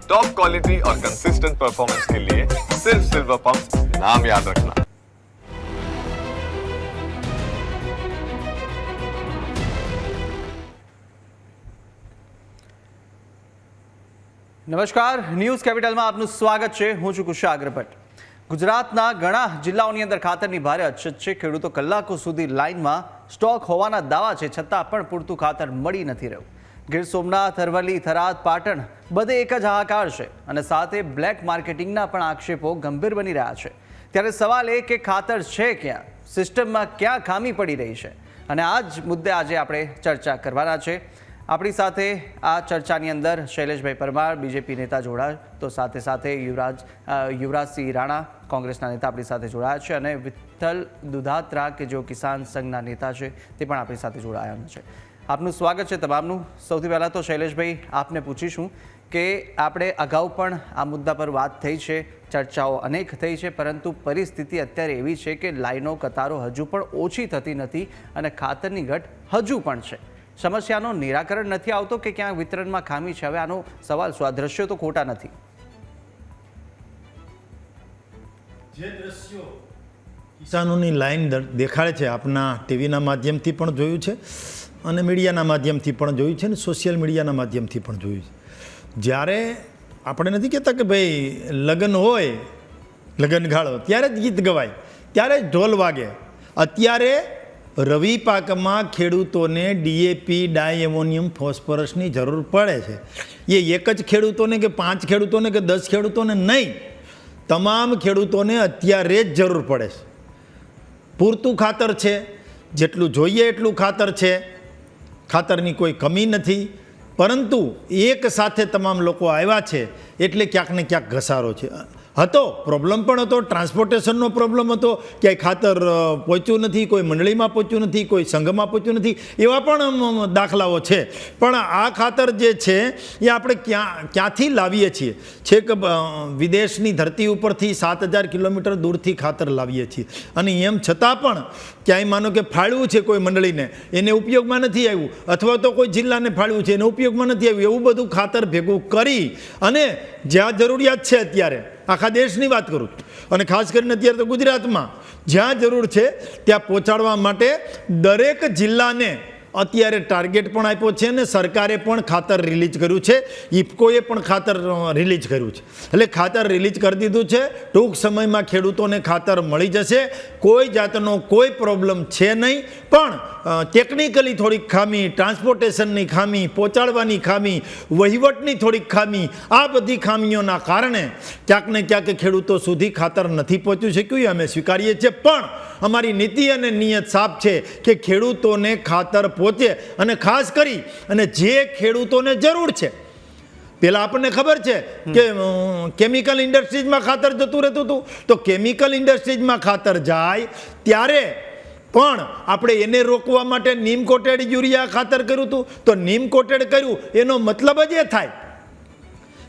Top quality और consistent performance के लिए सिर्फ सिल्वर पंप नाम याद रखना। નમસ્કાર, ન્યૂઝ કેપિટલમાં આપનું સ્વાગત છે. હું છું કુશાગ્ર ભટ્ટ. ગુજરાતના ઘણા જિલ્લાઓની અંદર ખાતરની ભારે અછત છે. ખેડૂતો કલાકો સુધી લાઇનમાં સ્ટોક હોવાના દાવા છે, છતાં પણ પૂરતું ખાતર મળી નથી રહ્યું. ગીર સોમનાથ, અરવલ્લી, થરાદ, પાટણ બધે એક જ હાહાકાર છે અને સાથે બ્લેક માર્કેટિંગના પણ આક્ષેપો ગંભીર બની રહ્યા છે. ત્યારે સવાલ એ કે ખાતર છે ક્યાં, સિસ્ટમમાં ક્યાં ખામી પડી રહી છે, અને આ જ મુદ્દે આજે આપણે ચર્ચા કરવાના છે. આપણી સાથે આ ચર્ચાની અંદર શૈલેષભાઈ પરમાર, બીજેપી નેતા જોડાયા, તો સાથે સાથે યુવરાજસિંહ રાણા, કોંગ્રેસના નેતા આપણી સાથે જોડાયા છે, અને વિઠ્ઠલ દુધાત્રા કે જેઓ કિસાન સંઘના નેતા છે તે પણ આપણી સાથે જોડાયા છે. આપનું સ્વાગત છે તમામનું. સૌથી પહેલાં તો શૈલેષભાઈ, આપને પૂછીશું કે આપણે અગાઉ પણ આ મુદ્દા પર વાત થઈ છે, ચર્ચાઓ અનેક થઈ છે, પરંતુ પરિસ્થિતિ અત્યારે એવી છે કે લાઈનો, કતારો હજુ પણ ઓછી થતી નથી અને ખાતરની ઘટ હજુ પણ છે. સમસ્યાનો નિરાકરણ નથી આવતો કે ક્યાંક વિતરણમાં ખામી છે? હવે આનો સવાલ શું? આ દ્રશ્યો તો ખોટા નથી. જે દ્રશ્યો કિસાનોની લાઈન દેખાડે છે, આપના ટીવીના માધ્યમથી પણ જોયું છે અને મીડિયાના માધ્યમથી પણ જોયું છે અને સોશિયલ મીડિયાના માધ્યમથી પણ જોયું છે. જ્યારે આપણે નથી કહેતા કે ભાઈ લગ્ન હોય, લગ્ન ગાળો, ત્યારે જ ગીત ગવાય, ત્યારે જ ઢોલ વાગે. અત્યારે રવિ પાકમાં ખેડૂતોને ડીએપી, ડાય એમોનિયમ ફોસ્ફરસની જરૂર પડે છે. એ એક જ ખેડૂતોને કે 5 ખેડૂતોને કે 10 ખેડૂતોને નહીં, તમામ ખેડૂતોને અત્યારે જ જરૂર પડે છે. પૂરતું ખાતર છે, જેટલું જોઈએ એટલું ખાતર છે, ખાતરની કોઈ કમી નથી, પરંતુ એક સાથે તમામ લોકો આવ્યા છે એટલે ક્યાંક ને ક્યાંક ઘસારો છે. હતો પ્રોબ્લેમ પણ હતો, ટ્રાન્સપોર્ટેશનનો પ્રોબ્લેમ હતો, ક્યાંય ખાતર પહોંચ્યું નથી, કોઈ મંડળીમાં પહોંચ્યું નથી, કોઈ સંઘમાં પહોંચ્યું નથી, એવા પણ દાખલાઓ છે. પણ આ ખાતર જે છે એ આપણે ક્યાંથી લાવીએ છીએ? છેક વિદેશની ધરતી ઉપરથી 7000 કિલોમીટર દૂરથી ખાતર લાવીએ છીએ, અને એમ છતાં પણ ક્યાંય માનો કે ફાળવ્યું છે કોઈ મંડળીને, એને ઉપયોગમાં નથી આવ્યું, અથવા તો કોઈ જિલ્લાને ફાળવ્યું છે એને ઉપયોગમાં નથી આવ્યું, એવું બધું ખાતર ભેગું કરી અને જ્યાં જરૂરિયાત છે, અત્યારે આખા દેશની વાત કરું અને ખાસ કરીને અત્યારે તો ગુજરાતમાં જ્યાં જરૂર છે ત્યાં પહોંચાડવા માટે દરેક જિલ્લાને અત્યારે ટાર્ગેટ પણ આપ્યો છે અને સરકારે પણ ખાતર રિલીઝ કર્યું છે, ઇફકોએ પણ ખાતર રિલીઝ કર્યું છે. એટલે ખાતર રિલીઝ કરી દીધું છે. ટૂંક સમયમાં ખેડૂતોને ખાતર મળી જશે. કોઈ જાતનો કોઈ પ્રોબ્લેમ છે નહીં, પણ ટેકનિકલી થોડીક ખામી, ટ્રાન્સપોર્ટેશનની ખામી, પહોંચાડવાની ખામી, વહીવટની થોડીક ખામી, આ બધી ખામીઓના કારણે ક્યાંક ને ક્યાંક ખેડૂતો સુધી ખાતર નથી પહોંચી શક્યું. એ અમે સ્વીકારીએ છીએ, પણ અમારી નીતિ અને નિયત સાફ છે કે ખેડૂતોને ખાતર પહોંચે, અને ખાસ કરી અને જે ખેડૂતોને જરૂર છે. પહેલાં આપણને ખબર છે કે કેમિકલ ઇન્ડસ્ટ્રીઝમાં ખાતર જતું રહેતું હતું, તો કેમિકલ ઇન્ડસ્ટ્રીઝમાં ખાતર જાય ત્યારે પણ આપણે એને રોકવા માટે નીમ કોટેડ યુરિયા ખાતર કર્યું હતું. તો નીમ કોટેડ કર્યું એનો મતલબ જ એ થાય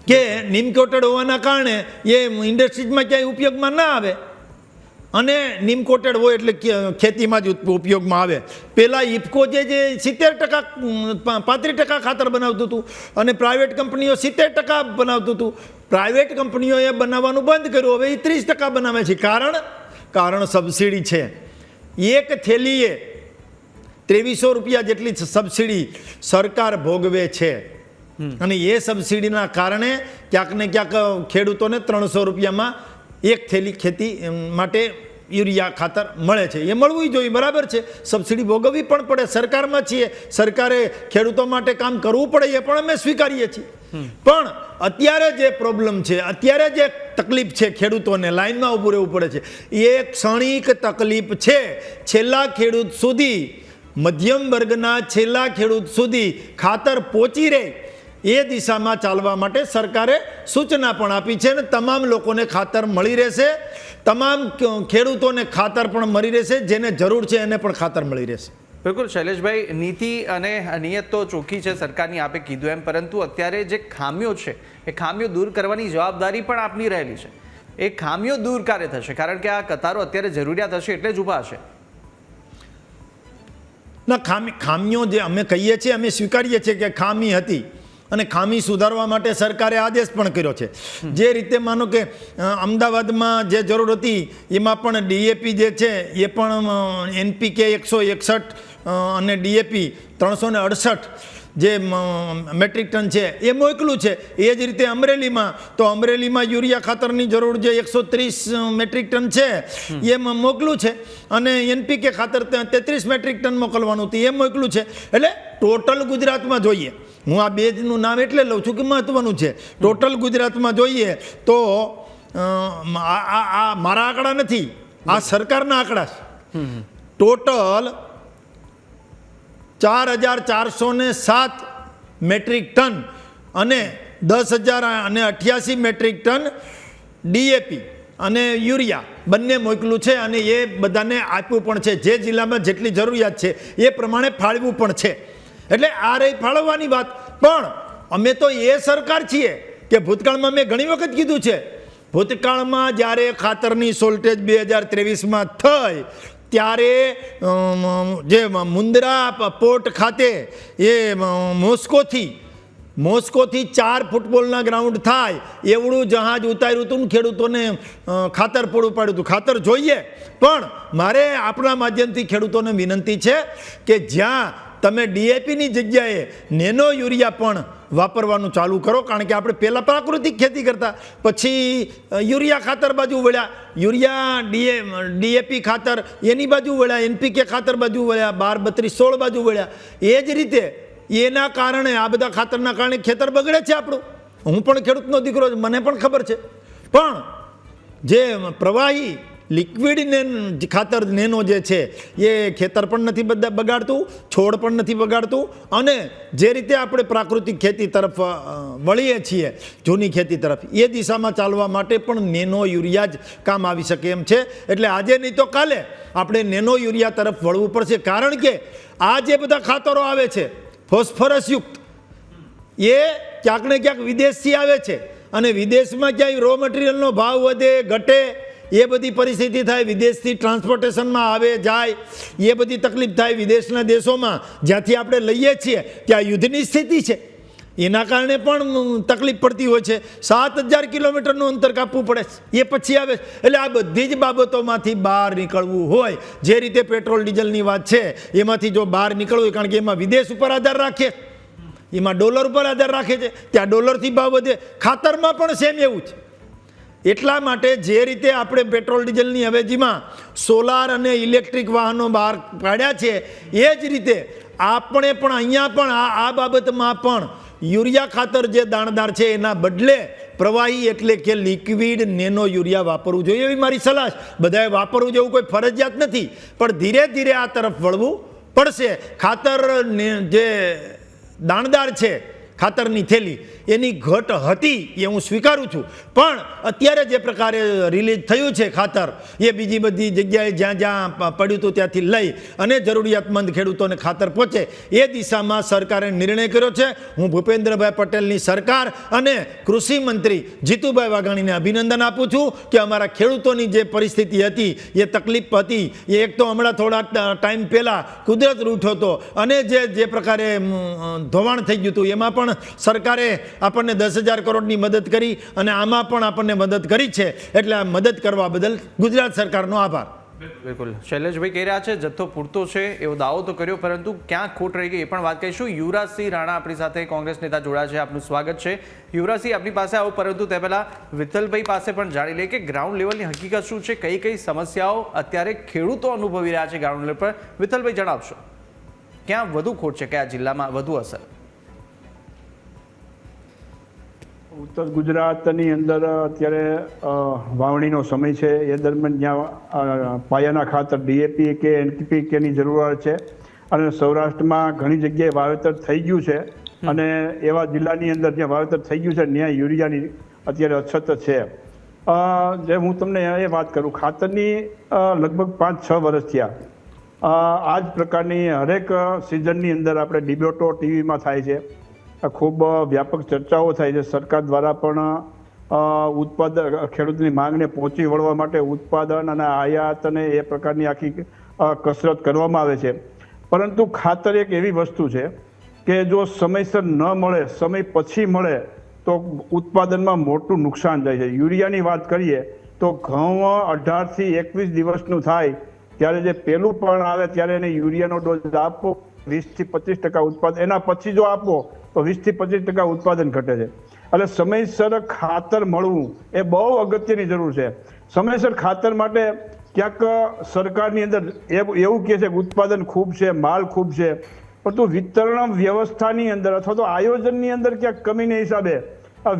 કે નીમ કોટેડ હોવાના કારણે એ ઇન્ડસ્ટ્રીઝમાં ક્યાંય ઉપયોગમાં ના આવે, અને નીમ કોટેડ હોય એટલે ખેતીમાં જ ઉપયોગમાં આવે. પહેલાં ઇફકો જે 70%, 35% ખાતર બનાવતું હતું અને પ્રાઇવેટ કંપનીઓ 70% બનાવતું હતું. પ્રાઇવેટ કંપનીઓએ બનાવવાનું બંધ કર્યું, હવે એ 30% બનાવે છે. કારણ સબસિડી છે. એક થેલીએ 2300 રૂપિયા જેટલી સબસિડી સરકાર ભોગવે છે, અને એ સબસિડીના કારણે ક્યાંક ને ક્યાંક ખેડૂતોને 300 રૂપિયામાં એક થેલી ખેતી માટે યુરિયા ખાતર મળે છે. એ મળવું જોઈએ, બરાબર છે, સબસિડી ભોગવવી પણ પડે. સરકારમાં છીએ, સરકારે ખેડૂતો માટે કામ કરવું પડે, એ પણ અમે સ્વીકારીએ છીએ. પણ અત્યારે જે પ્રોબ્લેમ છે, અત્યારે જે તકલીફ છે, ખેડૂતોને લાઈનમાં ઊભું રહેવું પડે છે, એ ક્ષણિક તકલીફ છે. છેલ્લા ખેડૂત સુધી, મધ્યમ વર્ગના છેલ્લા ખેડૂત સુધી ખાતર પહોંચી રહે એ દિશામાં ચાલવા માટે સરકારે સૂચના પણ આપી છે, અને તમામ લોકોને ખાતર મળી રહેશે, તમામ ખેડૂતોને ખાતર પણ મળી રહેશે, જેને જરૂર છે એને પણ ખાતર મળી રહેશે. બિલકુલ શૈલેષભાઈ, નીતિ અને નિયત તો ચોખ્ખી છે સરકારની, આપે કીધું એમ, પરંતુ અત્યારે જે ખામીઓ છે એ ખામીઓ દૂર કરવાની જવાબદારી પણ આપની રહેલી છે. એ ખામીઓ દૂર ક્યારે થશે? કારણ કે આ કતારો અત્યારે જરૂરિયાત હશે એટલે જ ઊભા હશે. ના, ખામીઓ જે અમે કહીએ છીએ, અમે સ્વીકારીએ છીએ કે ખામી હતી, અને ખામી સુધારવા માટે સરકારે આદેશ પણ કર્યો છે. જે રીતે માનો કે અમદાવાદમાં જે જરૂર હતી એમાં પણ ડીએપી જે છે એ પણ NPK 161 અને ડીએપી 368 જે મેટ્રિક ટન છે એ મોકલું છે. એ જ રીતે અમરેલીમાં યુરિયા ખાતરની જરૂર જે 130 મેટ્રિક ટન છે એ મોકલું છે, અને NPK ખાતર 33 મેટ્રિક ટન મોકલવાનું હતું એ મોકલું છે. એટલે ટોટલ ગુજરાતમાં જોઈએ, હું આ બેનું નામ એટલે લઉં છું કે મહત્વનું છે. ટોટલ ગુજરાતમાં જોઈએ તો આ મારા આંકડા નથી, આ સરકારના આંકડા છે. ટોટલ 4,407 મેટ્રિક ટન અને 10,088 મેટ્રિક ટન ડીએપી અને યુરિયા બંને મોકલું છે, અને એ બધાને આપ્યું પણ છે. જે જિલ્લામાં જેટલી જરૂરિયાત છે એ પ્રમાણે ફાળવ્યું પણ છે. એટલે આ રહી ફાળવવાની વાત. પણ અમે તો એ સરકાર છીએ કે ભૂતકાળમાં મેં ઘણી વખત કીધું છે, ભૂતકાળમાં જ્યારે ખાતરની શોર્ટેજ 2023માં થઈ ત્યારે જે મુન્દ્રા પોર્ટ ખાતે એ મોસ્કોથી 4 ફૂટબોલના ગ્રાઉન્ડ થાય એવડું જહાજ ઉતાર્યું હતું ને ખેડૂતોને ખાતર પૂરું પાડ્યું હતું. ખાતર જોઈએ, પણ મારે આપણા માધ્યમથી ખેડૂતોને વિનંતી છે કે જ્યાં તમે ડીએપીની જગ્યાએ નેનો યુરિયા પણ વાપરવાનું ચાલુ કરો. કારણ કે આપણે પહેલાં પ્રાકૃતિક ખેતી કરતા, પછી યુરિયા ખાતર બાજુ વળ્યા, યુરિયા ડીએપી ખાતર એની બાજુ વળ્યા, NPK ખાતર બાજુ વળ્યા, 12, 32, 16 બાજુ વળ્યા. એ જ રીતે એના કારણે આ બધા ખાતરના કારણે ખેતર બગડે છે આપણું. હું પણ ખેડૂતનો દીકરો છું, મને પણ ખબર છે. પણ જે પ્રવાહી લિક્વિડ ખાતર નેનો જે છે એ ખેતર પણ નથી બગાડતું, છોડ પણ નથી બગાડતું, અને જે રીતે આપણે પ્રાકૃતિક ખેતી તરફ વળીએ છીએ, જૂની ખેતી તરફ, એ દિશામાં ચાલવા માટે પણ નેનો યુરિયા જ કામ આવી શકે એમ છે. એટલે આજે નહીં તો કાલે આપણે નેનો યુરિયા તરફ વળવું પડશે. કારણ કે આ જે બધા ખાતરો આવે છે ફોસ્ફરસયુક્ત, એ ક્યાંક ને ક્યાંક વિદેશથી આવે છે, અને વિદેશમાં ક્યાંય રો મટીરિયલનો ભાવ વધે ઘટે એ બધી પરિસ્થિતિ થાય, વિદેશથી ટ્રાન્સપોર્ટેશનમાં આવે જાય એ બધી તકલીફ થાય. વિદેશના દેશોમાં જ્યાંથી આપણે લઈએ છીએ ત્યાં યુદ્ધની સ્થિતિ છે, એના કારણે પણ તકલીફ પડતી હોય છે. 7,000 કિલોમીટરનું અંતર કાપવું પડે છે, એ પછી આવે. એટલે આ બધી જ બાબતોમાંથી બહાર નીકળવું હોય, જે રીતે પેટ્રોલ ડીઝલની વાત છે એમાંથી જો બહાર નીકળવું હોય, કારણ કે એમાં વિદેશ ઉપર આધાર રાખે, એમાં ડોલર ઉપર આધાર રાખે છે, ત્યાં ડોલરથી ભાવ વધે. ખાતરમાં પણ સેમ એવું છે. એટલા માટે જે રીતે આપણે પેટ્રોલ ડીઝલની અવેજીમાં સોલાર અને ઇલેક્ટ્રિક વાહનો બહાર પાડ્યા છે, એ જ રીતે આપણે પણ અહીંયા પણ આ બાબતમાં પણ યુરિયા ખાતર જે દાણદાર છે એના બદલે પ્રવાહી એટલે કે લિક્વિડ નેનો યુરિયા વાપરવું જોઈએ એવી મારી સલાહ છે. બધાએ વાપરવું જેવું કોઈ ફરજિયાત નથી, પણ ધીરે ધીરે આ તરફ વળવું પડશે. ખાતર જે દાણદાર છે, ખાતરની થેલી એની ઘટ હતી એ હું સ્વીકારું છું, પણ અત્યારે જે પ્રકારે રિલીઝ થયું છે ખાતર, એ બીજી બધી જગ્યાએ જ્યાં જ્યાં પડ્યું હતું ત્યાંથી લઈ અને જરૂરિયાતમંદ ખેડૂતોને ખાતર પહોંચે એ દિશામાં સરકારે નિર્ણય કર્યો છે. હું ભૂપેન્દ્રભાઈ પટેલની સરકાર અને કૃષિ મંત્રી જીતુભાઈ વાઘાણીને અભિનંદન આપું છું કે અમારા ખેડૂતોની જે પરિસ્થિતિ હતી, એ તકલીફ હતી, એ એક તો હમણાં થોડા ટાઈમ પહેલાં કુદરત રૂઠો હતો, અને જે પ્રકારે ધોવાણ થઈ ગયું હતું, એમાં પણ સરકારે આપણને 10,000 કરોડની મદદ કરી, અને આમાં પણ આપણને મદદ કરી છે. એટલે આ મદદ કરવા બદલ ગુજરાત સરકારનો આભાર. બિલકુલ, શૈલેષભાઈ કહી રહ્યા છે જથ્થો પૂરતો છે એવો દાવો તો કર્યો, પરંતુ ક્યાં ખોટ રહી ગઈ એ પણ વાત કરીશું. યુવરાજસિંહ રાણા આપણી સાથે કોંગ્રેસ નેતા જોડાયા છે, આપનું સ્વાગત છે. યુવરાજસિંહ, આપની પાસે આવો, પરંતુ તે પહેલાં વિઠ્ઠલભાઈ પાસે પણ જાણી લે કે ગ્રાઉન્ડ લેવલની હકીકત શું છે, કઈ કઈ સમસ્યાઓ અત્યારે ખેડૂતો અનુભવી રહ્યા છે ગ્રાઉન્ડ લેવલ પર. વિઠ્ઠલભાઈ જણાવશો, ક્યાં વધુ ખોટ છે, કયા જિલ્લામાં વધુ અસર? ઉત્તર ગુજરાતની અંદર અત્યારે વાવણીનો સમય છે, એ દરમિયાન જ્યાં પાયાના ખાતર ડીએપી કે NPKની જરૂરિયાત છે, અને સૌરાષ્ટ્રમાં ઘણી જગ્યાએ વાવેતર થઈ ગયું છે, અને એવા જિલ્લાની અંદર જ્યાં વાવેતર થઈ ગયું છે ત્યાં યુરિયાની અત્યારે અછત છે. જે હું તમને એ વાત કરું, ખાતરની લગભગ 5-6 વર્ષ થયા આ જ પ્રકારની હરેક સિઝનની અંદર આપણે ડિબેટો ટીવીમાં થાય છે, ખૂબ વ્યાપક ચર્ચાઓ થાય છે. સરકાર દ્વારા પણ ખેડૂતની માંગને પહોંચી વળવા માટે ઉત્પાદન અને આયાત અને એ પ્રકારની આખી કસરત કરવામાં આવે છે. પરંતુ ખાતર એક એવી વસ્તુ છે કે જો સમયસર ન મળે, સમય પછી મળે તો ઉત્પાદનમાં મોટું નુકસાન થાય છે. યુરિયાની વાત કરીએ તો ઘઉં 18 થી 21 દિવસનું થાય ત્યારે જે પેલું પણ આવે ત્યારે એને યુરિયાનો ડોઝ આપવો, 20 થી 25% ઉત્પાદન. એના પછી જો આપો તો 20 થી 25% ઉત્પાદન ઘટે છે. એટલે સમયસર ખાતર મળવું એ બહુ અગત્યની જરૂર છે. સમયસર ખાતર માટે ક્યાંક સરકારની અંદર એવું કહે છે કે ઉત્પાદન ખૂબ છે, માલ ખૂબ છે, પરંતુ વિતરણ વ્યવસ્થાની અંદર અથવા તો આયોજનની અંદર ક્યાંક કમીને હિસાબે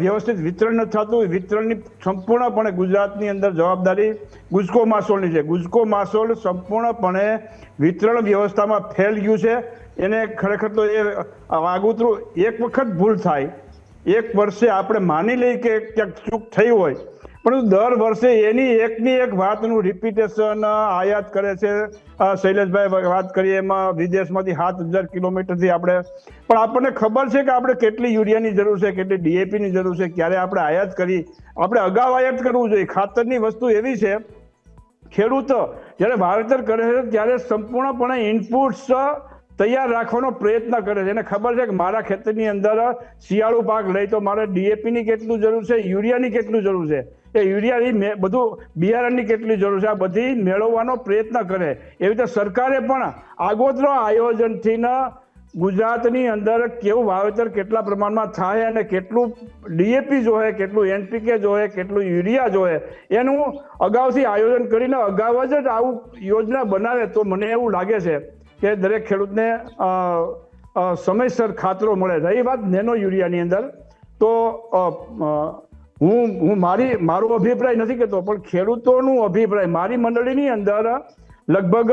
વ્યવસ્થિત વિતરણ નથી થતું. વિતરણની સંપૂર્ણપણે ગુજરાતની અંદર જવાબદારી ગુજકો માસોલની છે. ગુજકો માસોલ સંપૂર્ણપણે વિતરણ વ્યવસ્થામાં ફેલ ગયું છે. એને ખરેખર તો એ આગોતરું એક વખત ભૂલ થાય, એક વર્ષે આપણે માની લઈએ કે ક્યાંક ચૂક થઈ હોય, પરંતુ દર વર્ષે એની એકની એક વાતનું રિપીટેશન આયાત કરે છે. શૈલેષભાઈ વાત કરીએ એમાં વિદેશમાંથી 7000 કિલોમીટરથી આપણે, પણ આપણને ખબર છે કે આપણે કેટલી યુરિયાની જરૂર છે, કેટલી ડીએપીની જરૂર છે, ક્યારે આપણે આયાત કરી. આપણે અગાઉ આયાત કરવું જોઈએ. ખાતરની વસ્તુ એવી છે, ખેડૂતો જ્યારે વાવેતર કરે છે ત્યારે સંપૂર્ણપણે ઇનપુટ્સ તૈયાર રાખવાનો પ્રયત્ન કરે છે. એને ખબર છે કે મારા ખેતરની અંદર શિયાળુ પાક લઈ તો મારે ડીએપીની કેટલું જરૂર છે, યુરિયાની કેટલું જરૂર છે, એ યુરિયાની બધું બિયારણની કેટલી જરૂર છે, આ બધી મેળવવાનો પ્રયત્ન કરે. એવી રીતે સરકારે પણ આગોતરા આયોજનથી ગુજરાતની અંદર કેવું વાવેતર કેટલા પ્રમાણમાં થાય અને કેટલું ડીએપી જોઈએ, કેટલું એનપીકે જોઈએ, કેટલું યુરિયા જોઈએ, એનું અગાઉથી આયોજન કરીને અગાઉ જ આવું યોજના બનાવે તો મને એવું લાગે છે કે દરેક ખેડૂતને સમયસર ખાતરો મળે. રહી વાત નેનો યુરિયાની અંદર તો હું મારો અભિપ્રાય નથી કહેતો, પણ ખેડૂતોનું અભિપ્રાય, મારી મંડળીની અંદર લગભગ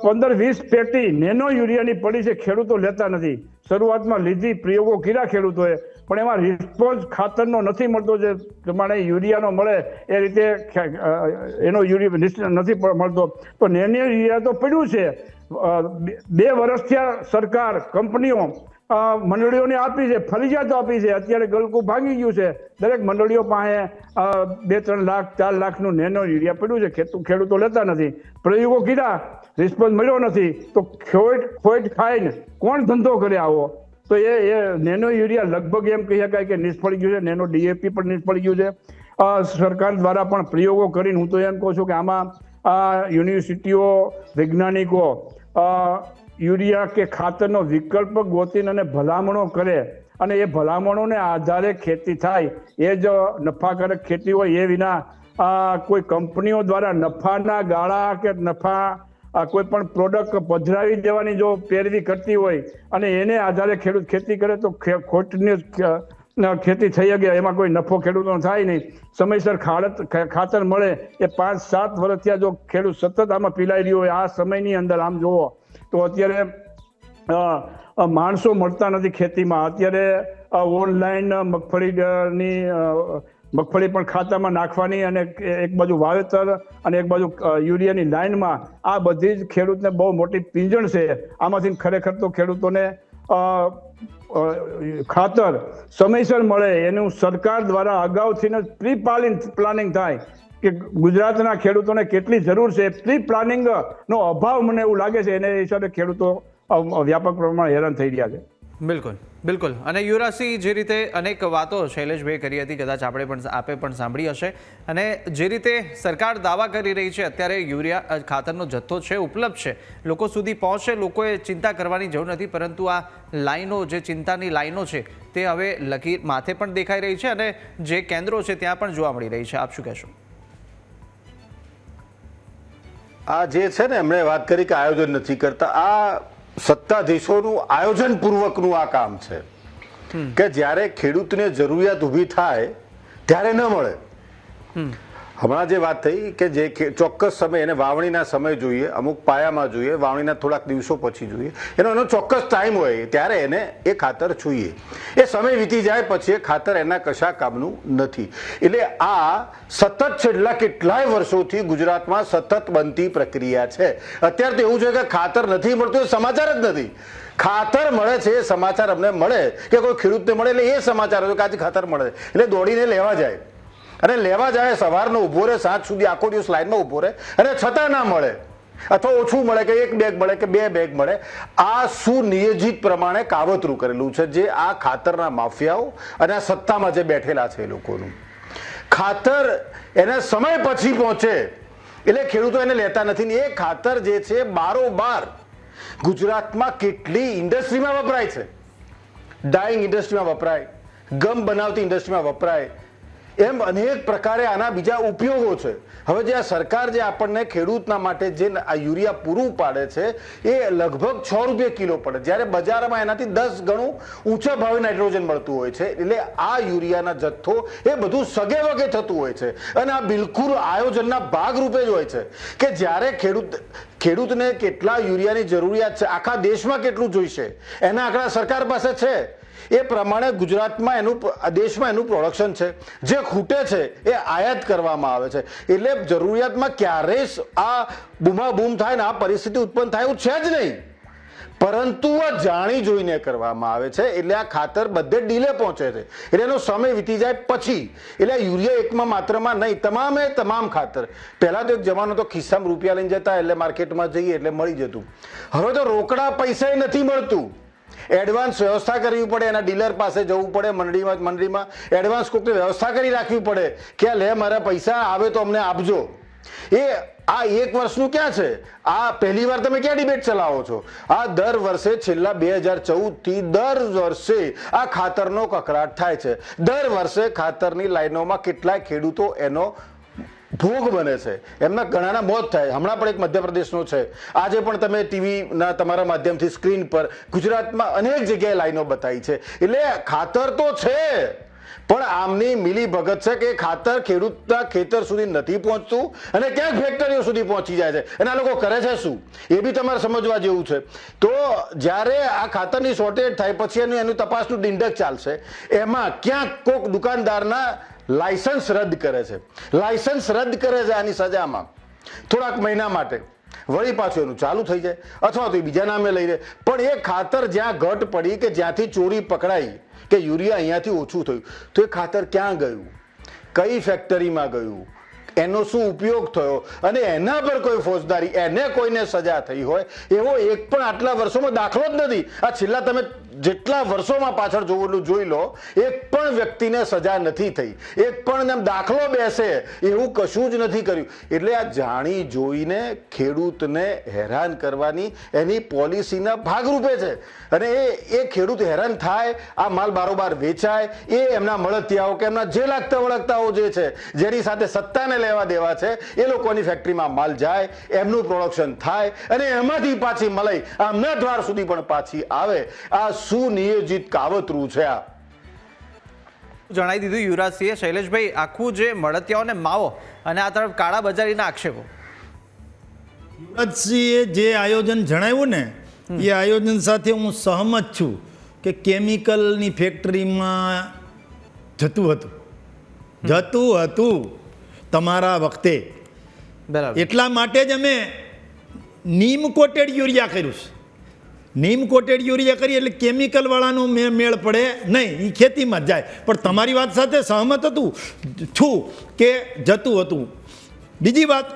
15-20 પેટી નેનો યુરિયાની પડી છે, ખેડૂતો લેતા નથી. શરૂઆતમાં લીધી, પ્રયોગો કર્યા ખેડૂતોએ, પણ એમાં રિસ્પોન્સ ખાતરનો નથી મળતો જે પ્રમાણે યુરિયાનો મળે એ રીતે એનો યુરિયા નથી મળતો. તો નેનો યુરિયા તો પડ્યું છે. 2 વર્ષથી સરકાર, કંપનીઓ મંડળીઓને આપી છે, ફરજિયાત આપી છે. અત્યારે ગલકું ભાંગી ગયું છે. દરેક મંડળીઓ પાસે 2-3 લાખ 4 લાખનું નેનો યુરિયા પડ્યું છે. ખેડૂતો લેતા નથી. પ્રયોગો કર્યા, રિસ્પોન્સ મળ્યો નથી, તો ખોટ ખાઈને કોણ ધંધો કરે આવો? તો એ નેનો યુરિયા લગભગ એમ કહી શકાય કે નિષ્ફળ ગયું છે. નેનો ડીએપી પણ નિષ્ફળ ગયું છે. સરકાર દ્વારા પણ પ્રયોગો કરીને હું તો એમ કહું છું કે આમાં યુનિવર્સિટીઓ, વૈજ્ઞાનિકો યુરિયા કે ખાતરનો વિકલ્પ ગોતીને અને ભલામણો કરે અને એ ભલામણોને આધારે ખેતી થાય. એ જ નફાકારક ખેતી હોય. એ વિના કોઈ કંપનીઓ દ્વારા નફાના ગાળા કે કોઈ પણ પ્રોડક્ટ પધરાવી દેવાની જો પેરવી કરતી હોય અને એને આધારે ખેડૂત ખેતી કરે તો ખોટની ખેતી થઈ શકે. એમાં કોઈ નફો ખેડૂતોનો થાય નહીં. સમયસર ખાતર મળે. એ 5-7 વર્ષથી જો ખેડૂત સતત આમાં પીલાઈ રહ્યો હોય, આ સમયની અંદર આમ જોવો તો અત્યારે માણસો મળતા નથી ખેતીમાં. અત્યારે ઓનલાઈન મગફળી પણ ખાતામાં નાખવાની અને એક બાજુ વાવેતર અને એક બાજુ યુરિયાની લાઈનમાં, આ બધી જ ખેડૂતને બહુ મોટી પીંજણ છે. આમાંથી ખરેખર તો ખેડૂતોને ખાતર સમયસર મળે એનું સરકાર દ્વારા અગાઉથી પ્રી પ્લાનિંગ થાય કે ગુજરાતના ખેડૂતોને કેટલી જરૂર છે. પ્રી પ્લાનિંગનો અભાવ મને એવું લાગે છે. એને હિસાબે ખેડૂતો વ્યાપક પ્રમાણમાં હેરાન થઈ રહ્યા છે. બિલકુલ બિલકુલ. અને યુવરાજસિંહ, જે રીતે અનેક વાતો શૈલેષભાઈ કરી હતી, કદાચ આપે પણ સાંભળી હશે. અને જે રીતે સરકાર દાવા કરી રહી છે, અત્યારે યુરિયા ખાતરનો જથ્થો છે, ઉપલબ્ધ છે, લોકો સુધી પહોંચે, લોકોએ ચિંતા કરવાની જરૂર નથી. પરંતુ આ લાઈનો, જે ચિંતાની લાઈનો છે, તે હવે લકીર માથે પણ દેખાઈ રહી છે અને જે કેન્દ્રો છે ત્યાં પણ જોવા મળી રહી છે. આપ શું કહેશો? આ જે છે ને, એમણે વાત કરી કે આયોજન નથી કરતા. આ સત્તાધીશોનું આયોજન પૂર્વકનું આ કામ છે કે જ્યારે ખેડૂતને જરૂરિયાત ઊભી થાય ત્યારે ન મળે. હમણાં જે વાત થઈ કે જે ચોક્કસ સમય, એને વાવણીના સમય જોઈએ, અમુક પાયામાં જોઈએ, વાવણીના થોડાક દિવસો પછી જોઈએ, એનો ચોક્કસ ટાઈમ હોય ત્યારે એને એ ખાતર જોઈએ. એ સમય વીતી જાય પછી એ ખાતર એના કશા કામનું નથી. એટલે આ સતત છેલ્લા કેટલાય વર્ષોથી ગુજરાતમાં સતત બનતી પ્રક્રિયા છે. અત્યારે તો એવું છે કે ખાતર નથી મળતું એ સમાચાર જ નથી. ખાતર મળે છે એ સમાચાર અમને મળે કે કોઈ ખેડૂતને મળે એટલે એ સમાચાર હોય કે આજે ખાતર મળે એટલે દોડીને લેવા જાય. અને લેવા જાય, સવારનો ઊભો રહે, સાંજ સુધી આખો દિવસ લાઈનમાં ઊભો રહે અને છતાં ના મળે. અથવા ઓછું મળે કે 1 બેગ મળે કે 2 બેગ મળે. આ સુનિયોજિત પ્રમાણે કાવતરું કરેલું છે, જે આ ખાતરના માફિયાઓ અને આ સત્તામાં જે બેઠેલા છે એ લોકોનું. ખાતર એના સમય પછી પહોંચે એટલે ખેડૂતો એને લેતા નથી ને એ ખાતર જે છે બારોબાર ગુજરાતમાં કેટલી ઇન્ડસ્ટ્રીમાં વપરાય છે. ડાઇંગ ઇન્ડસ્ટ્રીમાં વપરાય, ગમ બનાવતી ઇન્ડસ્ટ્રીમાં વપરાય, એમ અનેક પ્રકારે આના બીજા ઉપયોગો છે. હવે જે આ સરકાર જે આપણને ખેડૂતના માટે જે આ યુરિયા પૂરું પાડે છે એ લગભગ 6 રૂપિયા કિલો પડે, જ્યારે બજારમાં એનાથી 10 ગણું ઊંચા ભાવે નાઇટ્રોજન મળતું હોય છે. એટલે આ યુરિયાના જથ્થો એ બધું સગે વગે થતું હોય છે અને આ બિલકુલ આયોજનના ભાગરૂપે જ હોય છે કે જ્યારે ખેડૂતને કેટલા યુરિયાની જરૂરિયાત છે, આખા દેશમાં કેટલું જોઈશે એના આંકડા સરકાર પાસે છે. એ પ્રમાણે ગુજરાતમાં દેશમાં એનું પ્રોડક્શન છે, જે ખૂટે છે એ આયાત કરવામાં આવે છે. એટલે જરૂરિયાતમાં ક્યારેય આ બૂમાબૂમ થાય ને આ પરિસ્થિતિ ઉત્પન્ન થાય એવું છે જ નહીં, પરંતુ આ જાણી જોઈને કરવામાં આવે છે. એટલે આ ખાતર બધે ડીલે પહોંચે છે, એટલે એનો સમય વીતી જાય પછી. એટલે યુરિયા એકમાં માત્રમાં નહીં, તમામે તમામ ખાતર. પહેલા તો એક જમાનો તો ખિસ્સામાં રૂપિયા લઈને જતા એટલે માર્કેટમાં જઈએ એટલે મળી જતું. હવે તો રોકડા પૈસા નથી મળતું, એડવાન્સ વ્યવસ્થા કરવી પડે, એના ડીલર પાસે જવું પડે, મંડળીમાં એડવાન્સ કોઈકની વ્યવસ્થા કરી રાખવી પડે કે લે મારા પૈસા આવે તો અમને આપજો. એ આ 1 વર્ષનું ક્યાં છે? આ પહેલી વાર તમે ક્યાં ડિબેટ ચલાવો છો? આ દર વર્ષે છેલ્લા 2014 થી દર વર્ષે આ ખાતરનો કકળાટ થાય છે. દર વર્ષે ખાતરની લાઈનોમાં કેટલાય ખેડૂતો એનો ભોગ બને છે, એમના ઘણાના મોત થાય. હમણાં પણ એક મધ્યપ્રદેશનો છે, આજે પણ તમે ટીવીના તમારા માધ્યમથી સ્ક્રીન પર ગુજરાતમાં અનેક જગ્યાએ લાઈનો બતાવી છે. એટલે ખાતર તો છે, પણ આમની મિલી ભગત છે કે ખાતર ખેડૂતના ખેતર સુધી નથી પહોંચતું અને ક્યાંક ફેક્ટરીઓ સુધી પહોંચી જાય છે. અને આ લોકો કરે છે શું એ બી તમારે સમજવા જેવું છે. તો જ્યારે આ ખાતરની શોર્ટેજ થાય પછી એનું તપાસનું ડિંડક ચાલશે, એમાં ક્યાંક કોઈક દુકાનદારના લાયસન્સ રદ કરે છે. લાયસન્સ રદ કરે છે આની સજામાં થોડાક મહિના માટે, વળી પાછું એનું ચાલુ થઈ જાય અથવા તો બીજા નામે લઈ લે. પણ એ ખાતર જ્યાં ઘટ પડી કે જ્યાંથી ચોરી પકડાઈ કે યુરિયા અહીંયાથી ઓછું થયું, તો એ ખાતર ક્યાં ગયું, કઈ ફેક્ટરીમાં ગયું, એનો શું ઉપયોગ થયો અને એના પર કોઈ ફોજદારી, એને કોઈને સજા થઈ હોય એવો એક પણ આટલા વર્ષોમાં દાખલો જ નથી. આ છેલ્લા તમે જેટલા વર્ષોમાં પાછળ જોવેલું જોઈ લો, એક પણ વ્યક્તિને સજા નથી થઈ, એક પણ દાખલો બેસે એવું કશું જ નથી કર્યું. એટલે આ જાણી જોઈને ખેડૂતને હેરાન કરવાની એની પોલિસીના ભાગરૂપે છે. અને એ ખેડૂત હેરાન થાય, આ માલ બારોબાર વેચાય, એ એમના મળતિયાઓ કે એમના જે લાગતા વળગતાઓ જે છે જેની સાથે સત્તાને લેવા દેવા છે એ લોકોની ફેક્ટરીમાં માલ જાય, એમનું પ્રોડક્શન થાય અને એમાંથી પાછી મલાઈ આમના દ્વાર સુધી પણ પાછી આવે. આ સુનિયોજિત કાવતરું છે. આ જણાવી દીધું યુવરાજસિંહે. શૈલેષભાઈ, આખું જે મળતિયાઓને માવો અને આ તરફ કાળા બજારીના આક્ષેપો, યુવરાજસિંહે જે આયોજન જણાવ્યું ને એ આયોજન સાથે હું સહમત છું કે કેમિકલની ફેક્ટરીમાં જતું હતું તમારા વખતે. બરાબર, એટલા માટે જ અમે નીમ કોટેડ યુરિયા કર્યું છે. નીમ કોટેડ યુરિયા કરીએ એટલે કેમિકલવાળાનો મેળ પડે નહીં, એ ખેતીમાં જ જાય. પણ તમારી વાત સાથે સહમત છું કે જતું હતું. બીજી વાત,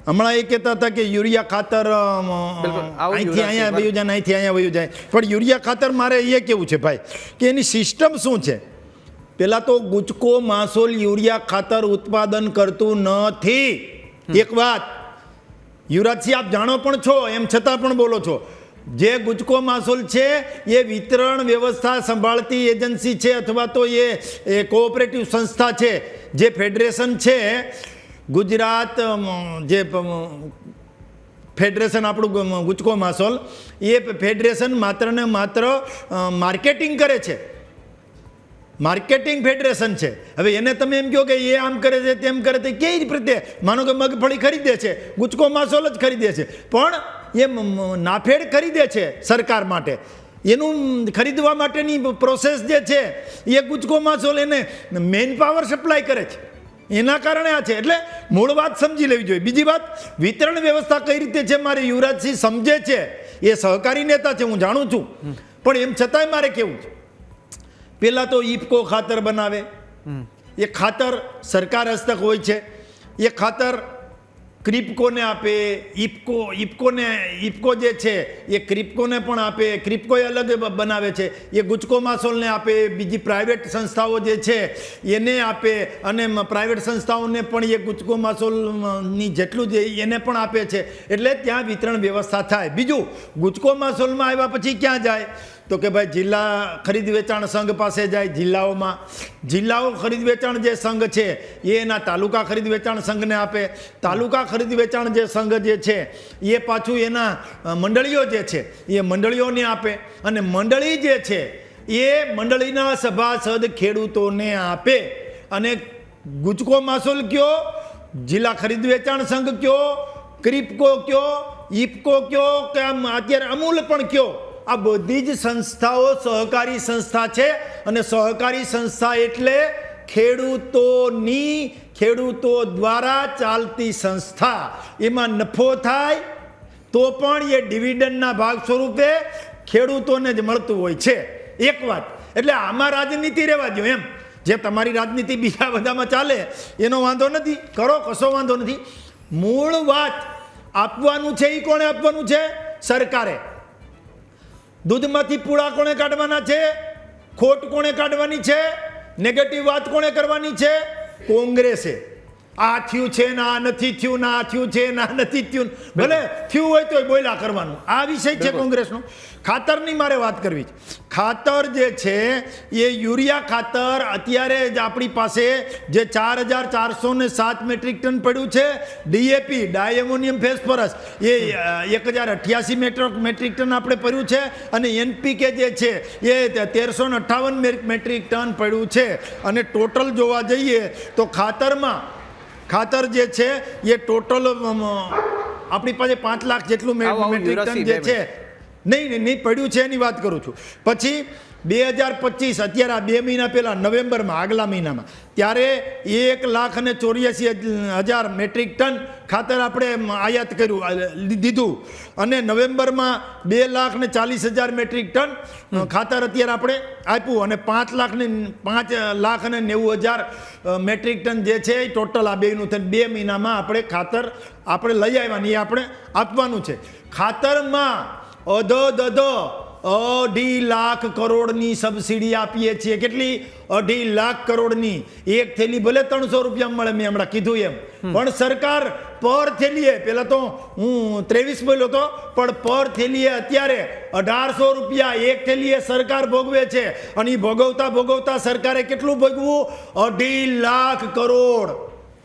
હમણાં એ કહેતા હતા કે યુરિયા ખાતર અહીંથી અહીંયા વયું જાય, અહીંથી અહીંયા વયું જાય. પણ યુરિયા ખાતર મારે એ કેવું છે ભાઈ કે એની સિસ્ટમ શું છે? પહેલાં તો ગુજકો માસોલ યુરિયા ખાતર ઉત્પાદન કરતું નથી. એક વાત યુવરાજસિંહ આપ જાણો પણ છો, એમ છતાં પણ બોલો છો. જે ગુજકો માસોલ છે એ વિતરણ વ્યવસ્થા સંભાળતી એજન્સી છે અથવા તો એ કોઓપરેટિવ સંસ્થા છે, જે ફેડરેશન છે ગુજરાત, જે ફેડરેશન આપણું ગુજકો માસોલ, એ ફેડરેશન માત્ર ને માત્ર માર્કેટિંગ કરે છે. માર્કેટિંગ ફેડરેશન છે. હવે એને તમે એમ કહો કે એ આમ કરે છે તેમ કરે છે, કઈ રીતે? માનો કે મગફળી ખરીદે છે, ગુજકો માસોલ જ ખરીદે છે, પણ એ નાફેડ ખરીદે છે સરકાર માટે. એનું ખરીદવા માટેની પ્રોસેસ જે છે એ ગુજકો માસોલ એને મેન પાવર સપ્લાય કરે છે. એના કારણે આ છે. એટલે મૂળ વાત સમજી લેવી જોઈએ. બીજી વાત, વિતરણ વ્યવસ્થા કઈ રીતે છે મારે યુવરાજસિંહ સમજે છે, એ સહકારી નેતા છે, હું જાણું છું. પણ એમ છતાંય મારે કેવું છે, પહેલાં તો ઇફકો ખાતર બનાવે, એ ખાતર સરકાર હસ્તક હોય છે. એ ખાતર ક્રિપકોને આપે, ઇફકો જે છે એ ક્રિપકોને પણ આપે, ક્રિપકો અલગ બનાવે છે, એ ગુજકો માસોલને આપે, બીજી પ્રાઇવેટ સંસ્થાઓ જે છે એને આપે, અને પ્રાઇવેટ સંસ્થાઓને પણ એ ગુજકો માસોલની જેટલું જે એને પણ આપે છે. એટલે ત્યાં વિતરણ વ્યવસ્થા થાય. બીજું, ગુજકો માસોલમાં આવ્યા પછી ક્યાં જાય તો કે ભાઈ જિલ્લા ખરીદ વેચાણ સંઘ પાસે જાય. જિલ્લાઓ ખરીદ વેચાણ જે સંઘ છે એ એના તાલુકા ખરીદ વેચાણ સંઘને આપે. તાલુકા ખરીદ વેચાણ જે સંઘ જે છે એ પાછું એના મંડળીઓ જે છે એ મંડળીઓને આપે, અને મંડળી જે છે એ મંડળીના સભાસદ ખેડૂતોને આપે. અને ગુજકો માસોલ કયો, જિલ્લા ખરીદ વેચાણ સંઘ કયો, ક્રિપકો કયો, ઇફકો કયો કે અત્યારે અમૂલ પણ કયો, આ બધી જ સંસ્થાઓ સહકારી સંસ્થા છે. અને સહકારી સંસ્થા એટલે ખેડૂતો દ્વારા ચાલતી સંસ્થા. એમાં નફો થાય તો પણ એ ડિવિડન્ડના ભાગ સ્વરૂપે ખેડૂતોને જ મળતું હોય છે. એક વાત, એટલે આમાં રાજનીતિ રહેવા દો. એમ જે તમારી રાજનીતિ બીજા બધામાં ચાલે એનો વાંધો નથી, કરો, કશો વાંધો નથી. મૂળ વાત આપવાનું છે એ કોણે આપવાનું છે? સરકારે. દૂધમાંથી પૂળા કોણે કાઢવાના છે? ખોટ કોણે કાઢવાની છે? નેગેટિવ વાત કોણે કરવાની છે? કોંગ્રેસે. આ થયું છે ને આ નથી થયું, ના થયું છે ને આ નથી થયું. ભલે થયું હોય તો બોલ્યા કરવાનું. આ વિષય છે કોંગ્રેસનો. ખાતરની મારે વાત કરવી છે. ખાતર જે છે એ યુરિયા ખાતર અત્યારે જ આપણી પાસે જે 4,407 મેટ્રિક ટન પડ્યું છે. ડીએપી ડાયએમોનિયમ ફેસ્ફરસ એ 1,088 મેટ્રિક ટન આપણે પડ્યું છે. અને એનપીકે જે છે એ 1,358 મેટ્રિક ટન પડ્યું છે. અને ટોટલ જોવા જઈએ તો ખાતર જે છે એ ટોટલ આપણી પાસે 5 લાખ જેટલું મેટ્રિક ટન જે છે નહીં પડ્યું છે એની વાત કરું છું. પછી 2025 અત્યારે આ 2 મહિના પહેલા નવેમ્બરમાં, આગલા મહિનામાં, ત્યારે 1,84,000 મેટ્રિક ટન ખાતર આપણે આયાત કર્યું, દીધું. અને નવેમ્બરમાં 2,40,000 મેટ્રિક ટન ખાતર અત્યારે આપણે આપ્યું. અને 5,90,000 મેટ્રિક ટન જે છે એ ટોટલ આ બેનું થઈને 2 મહિનામાં આપણે ખાતર આપણે લઈ આવ્યા ને એ આપણે આપવાનું છે. ખાતરમાં 2.5 લાખ કરોડની સબસિડી આપીએ છીએ. કેટલી? 2.5 લાખ કરોડની. એક થેલી ભલે 300 રૂપિયા મળે, મેં હમણાં કીધું એમ, પણ સરકાર પર થેલીએ, પેલા તો હું 23 બોલ્યો હતો, પણ પર થેલીએ અત્યારે 1,800 રૂપિયા એક થેલીએ સરકાર ભોગવે છે. અને એ ભોગવતા સરકારે કેટલું ભોગવું? 2.5 લાખ કરોડ.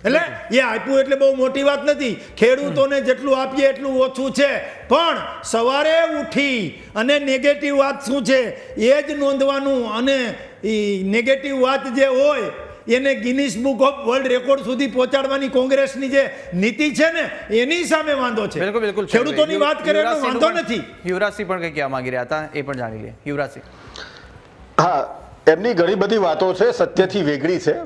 એટલે એ આપ્યું એટલે બહુ મોટી વાત નથી. ખેડૂતોને જેટલું આપીએ એટલું ઓછું છે. પણ સવારે ઉઠી અને નેગેટિવ વાત શું છે એ જ નોંધવાનું. અને એ નેગેટિવ વાત જે હોય એને Guinness book of world record સુધી પહોંચાડવાની કોંગ્રેસની જે નીતિ છે ને એની સામે વાંધો છે. બિલકુલ. ખેડૂતોની વાત કરે એનો વાંધો નથી. યુવરાજસિંહ પણ કંઈ કહેવા માંગી રહ્યા હતા, એ પણ જાણી લે. યુવરાજસિંહ. હા, એમની ઘણી બધી વાતો છે, સત્યથી વેગળી છે.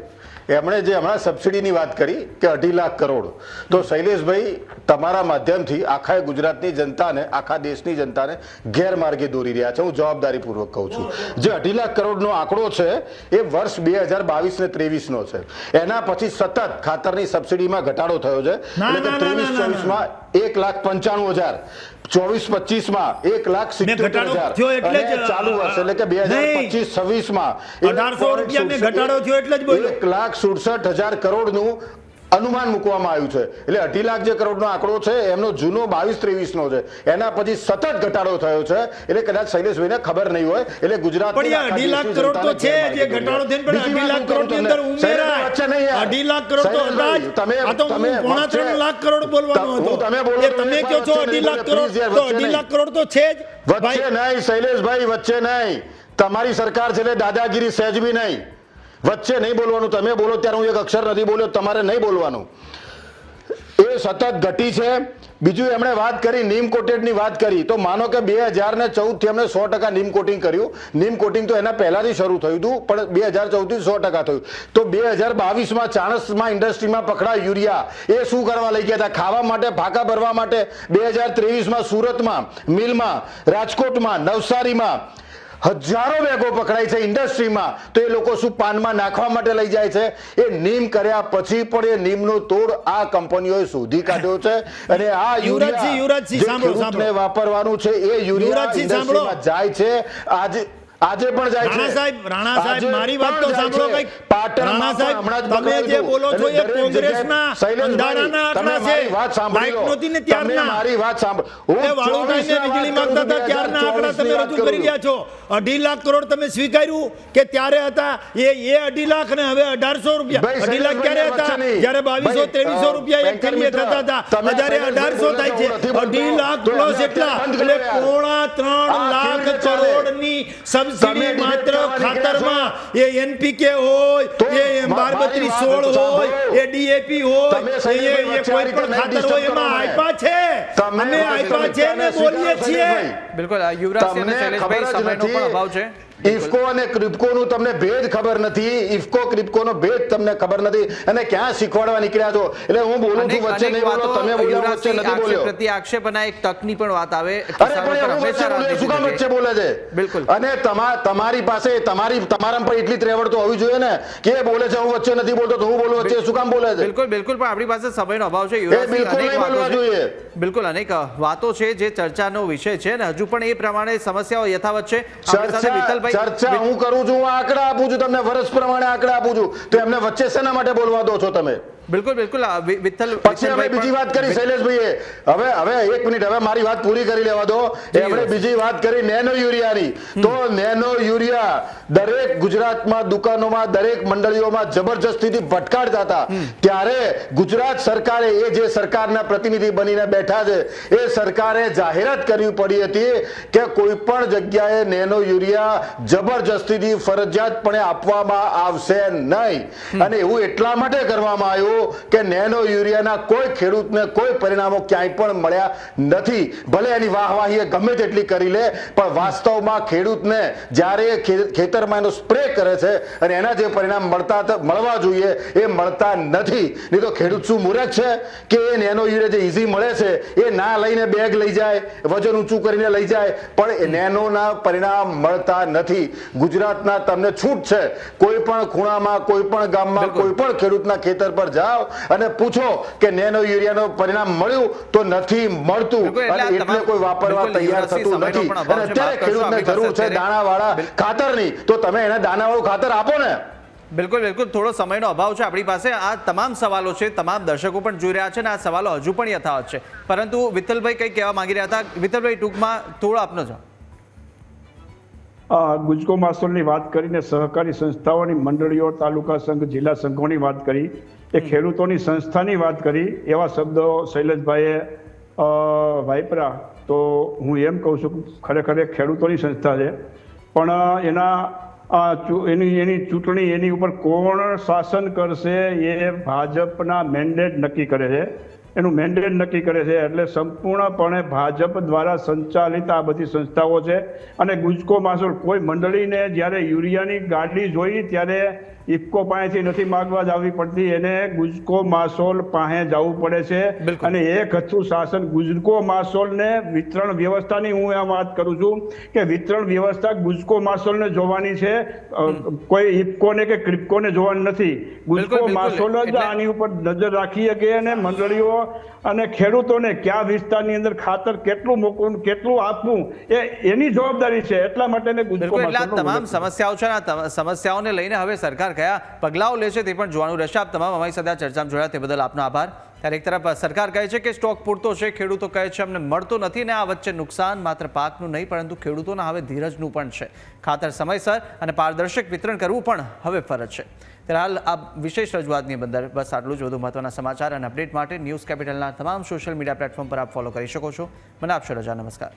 એમણે જે હમણાં સબસિડીની વાત કરી કે 2.5 લાખ કરોડ, તો શૈલેષભાઈ તમારા માધ્યમથી આખા ગુજરાતની જનતાને, આખા દેશની જનતાને ગેરમાર્ગે દોરી રહ્યા છે. હું જવાબદારીપૂર્વક કહું છું. જે 2.5 લાખ કરોડનો આંકડો છે એ વર્ષ 2022 ને 23નો છે. એના પછી સતત ખાતરની સબસિડીમાં ઘટાડો થયો છે. એટલે કે 23-24માં 1,95,000, 24-25માં 1,70,000 અને ચાલુ વર્ષ એટલે કે 2025-26માં 1,800 રૂપિયા ઘટાડો થયો એટલે જ બોલ્યો. 1,67,000 કરોડનું અનુમાન મૂકવામાં આવ્યું છે. એટલે 2.5 લાખ જે કરોડનો આંકડો છે એમનો જૂનો 22-23નો છે. એના પછી સતત ઘટાડો થયો છે. એટલે કદાચ શૈલેષભાઈને ખબર નહીં હોય. એટલે ગુજરાત 2.5 લાખ કરોડ તો છે જે ઘટાડો થઈને, પણ 2.5 લાખ કરોડ ની અંદર ઉમેરાય 2.5 લાખ કરોડ તો અંદાજ. આ તો 3.5 લાખ કરોડ બોલવાનો હતો. તમે કહો છો 2.5 લાખ કરોડ, તો 2.5 લાખ કરોડ તો છે જ. વચ્ચે નહીં શૈલેષભાઈ, વચ્ચે નહીં. તમારી સરકાર છે એટલે દાદાગીરી સહેજ બી નહીં. વચ્ચે નહીં બોલવાનું. તમે બોલો ત્યારે હું એક અક્ષર નથી બોલ્યો, તમારે નહીં બોલવાનું. એ સતત ઘટી છે. બીજું એમણે વાત કરી નીમ કોટેડની વાત કરી, તો માનો કે 2014 થી એમણે 100% નીમ કોટિંગ કર્યું. નીમ કોટિંગ તો એના પહેલાથી શરૂ થયું હતું, પણ 2014 થી 100% થયું. તો 2022માં ચાણસમાં ઇન્ડસ્ટ્રીમાં પકડાય યુરિયા, એ શું કરવા લઈ ગયા હતા? ખાવા માટે, ફાંકા ભરવા માટે. 2023માં સુરતમાં, મિલમાં, રાજકોટમાં, નવસારીમાં, હજારો બેગો પકડાય છે ઇન્ડસ્ટ્રીમાં, તો એ લોકો શું પાનમાં નાખવા માટે લઈ જાય છે? એ નીમ કર્યા પછી પણ એ નીમનો તોડ આ કંપનીઓએ શોધી કાઢ્યો છે અને આ યુવરાજસિંહ, સાંભળો, ખેડૂતને વાપરવાનું છે એ યુરિયા ઇન્ડસ્ટ્રીમાં જાય છે. આજે પણ જાય છે. રાણા સાહેબ મારી વાત તો સાંભળો કંઈક. રાણા સાહેબ, તમે જે બોલો છો એ કોંગ્રેસના અંધારાના આંકડા છે. લાઈટ નહોતી ને ત્યારના. મારી વાત સાંભળો. એ વાળુભાઈને વીજળી માંગતા હતા ત્યારના આંકડા તમે રજૂ કરી રહ્યા છો. 2.5 લાખ કરોડ તમે સ્વીકાર્યું કે ત્યારે હતા એ 2.5 લાખ ને હવે 1800 રૂપિયા. 2.5 લાખ ક્યારે હતા? જ્યારે 2200-2300 રૂપિયા એક થેલીએ થતા હતા. અત્યારે 1800 થાય છે. 2.5 લાખ પ્લસ એટલા, એટલે 3.5 લાખ કરોડની સબસિડી માત્ર ખાતરમાં, એ એનપીકે હોય, એ 12-32-16 હોય, એ ડીએપી હોય, એ કોઈ પણ ખાતર હોય એમાં આપ્યા છે. અમે આપ્યા છે ને બોલીએ છીએ. બિલકુલ યુવરાજ અને શૈલેષભાઈ, સમયનો પણ અભાવ છે. ઇફકો અને ક્રિપ્કોનું તમને ભેદ ખબર નથી. ઇફકો ક્રિપ્કોનો ભેદ તમને ખબર નથી અને ક્યાં શીખવાડવા નીકળ્યા છો? એટલે હું બોલું છું, વચ્ચે નહીં બોલો, તમે બોલ્યો, વચ્ચે નથી બોલ્યો. પ્રતિ આક્ષેપ અને એક તકની પણ વાત આવે. અરે પણ એવું વચ્ચે બોલે, શું કામ વચ્ચે બોલે છે? બિલકુલ. અને તમારી પાસે તમારા પર એટલી ત્રેવડ તો હોવી જોઈએ ને કે એ બોલે છે હું વચ્ચે નથી બોલતો તો હું બોલું વચ્ચે, શું કામ બોલે છે? બિલકુલ બિલકુલ, પણ આપણી પાસે સમયનો અભાવ છે. બિલકુલ નહીં બોલવા જોઈએ. બિલકુલ અનેક વાતો છે જે ચર્ચાનો વિષય છે અને હજુ પણ એ પ્રમાણે સમસ્યાઓ યથાવત છે. ચર્ચા હું કરું છું, હું આંકડા આપું છું તમને, વર્ષ પ્રમાણે આંકડા આપું છું, તો એમને વચ્ચે શેના માટે બોલવા દો છો તમે? બિલકુલ બિલકુલ વિઠ્ઠલ, પછી હવે બીજી વાત કરી શૈલેષભાઈએ. હવે એક મિનિટ, હવે મારી વાત પૂરી કરી લેવા દો. એમણે બીજી વાત કરી નેનો યુરિયાની. તો નેનો યુરિયા દરેક ગુજરાતમાં દુકાનોમાં, દરેક મંડળીઓમાં જબરજસ્તીથી ભટકાડતા હતા. ત્યારે ગુજરાત સરકારે, એ જે સરકારના પ્રતિનિધિ બનીને બેઠા છે, એ સરકારે જાહેરાત કરવી પડી હતી કે કોઈ પણ જગ્યાએ નેનો યુરિયા જબરજસ્તીથી ફરજિયાતપણે આપવામાં આવશે નહીં. અને એવું એટલા માટે કરવામાં આવ્યું કે નેનો યુરિયાના કોઈ ખેડૂતને કોઈ પરિણામો ક્યાંય પણ મળ્યા નથી. ભલે એની વાહવાહી ગમે તેટલી કરી લે, પણ વાસ્તવમાં ખેડૂતને જ્યારે ખેતરમાં એનો સ્પ્રે કરે છે અને એના જે પરિણામ મળવા જોઈએ એ મળતા નથી. નહીં તો ખેડૂત શું મૂર્ખ છે કે એ નેનો યુરિયા જે ઈઝી મળે છે એ ના લઈને બેગ લઈ જાય, વજન ઊંચું કરીને લઈ જાય, પણ એ નેનોના પરિણામ મળતા નથી. ગુજરાતના તમને છૂટ છે, કોઈ પણ ખૂણામાં, કોઈ પણ ગામમાં, કોઈ પણ ખેડૂતના ખેતર પર જાઓ અને પૂછો કે નેનો યુરિયાનું પરિણામ મળ્યું તો નથી મળતું, અને એટલે કોઈ વાપરવા તૈયાર થતું નથી. અને અત્યારે ખેડૂતને જરૂર છે દાણાવાળા ખાતરની, તો તમે એને દાણાવાળું ખાતર આપો ને. બિલકુલ બિલકુલ, થોડો સમયનો અભાવ છે આપણી પાસે. આ તમામ સવાલો છે, તમામ દર્શકો પણ જોઈ રહ્યા છે અને આ સવાલો હજુ પણ યથાવત છે. પરંતુ વિઠ્ઠલભાઈ કંઈક કહેવા માંગી રહ્યા હતા. વિઠ્ઠલભાઈ ટૂંકમાં થોડો આપનો જવાબ. ગુજકો માસોલની વાત કરીને સહકારી સંસ્થાઓની મંડળીઓ, તાલુકા સંઘ, જિલ્લા સંઘોની વાત કરી, એ ખેડૂતોની સંસ્થાની વાત કરી, એવા શબ્દો શૈલેષભાઈએ વાપરા. તો હું એમ કહું છું ખરેખર ખેડૂતોની સંસ્થા છે, પણ એની ચૂંટણી, એની ઉપર કોણ શાસન કરશે એ ભાજપના મેન્ડેટ નક્કી કરે છે. એનું મેન્ડેટ નક્કી કરે છે. એટલે સંપૂર્ણપણે ભાજપ દ્વારા સંચાલિત આ બધી સંસ્થાઓ છે. અને ગુજકો માસોલ કોઈ મંડળીને જ્યારે યુરિયાની ગાડી જોઈ ત્યારે ઇફકો પાસેથી નથી માગવા જવી પડતી, એને ગુજકો માસોલ પાસે જવું પડે છે. અને એક હતું શાસન ગુજકો માસોલને વિતરણ વ્યવસ્થાની. હું આ વાત કરું છું કે વિતરણ વ્યવસ્થા ગુજકો માસોલને જોવાની છે, કોઈ ઇફકોને કે ક્રિપ્કોને જોવાની નથી. ગુજકો માસોલ જ આની ઉપર નજર રાખી શકે અને મંડળીઓ અને ખેડૂતોને કયા વિસ્તારની અંદર ખાતર કેટલું મૂકવું, કેટલું આપવું, એની જવાબદારી છે. એટલા માટે તમામ સમસ્યાઓ છે. આ સમસ્યાઓને લઈને હવે સરકાર કયા પગલાઓ લે છે તે પણ જોવાનું રહેશે. આપ તમામ અમારી સાથે ચર્ચામાં જોડાયા તે બદલ આપનો આભાર. ત્યારે એક તરફ સરકાર કહે છે કે સ્ટોક પૂરતો છે, ખેડૂતો કહે છે અમને મળતો નથી, અને આ વચ્ચે નુકસાન માત્ર પાકનું નહીં પરંતુ ખેડૂતોના હવે ધીરજનું પણ છે. ખાતર સમયસર અને પારદર્શક વિતરણ કરવું પણ હવે ફરજ છે. ત્યારે હાલ આ વિશેષ રજૂઆતની અંદર બસ આટલું જ. વધુ મહત્વના સમાચાર અને અપડેટ માટે ન્યૂઝ કેપિટલના તમામ સોશિયલ મીડિયા પ્લેટફોર્મ પર આપ ફોલો કરી શકો છો. મને આપશો રજા. નમસ્કાર.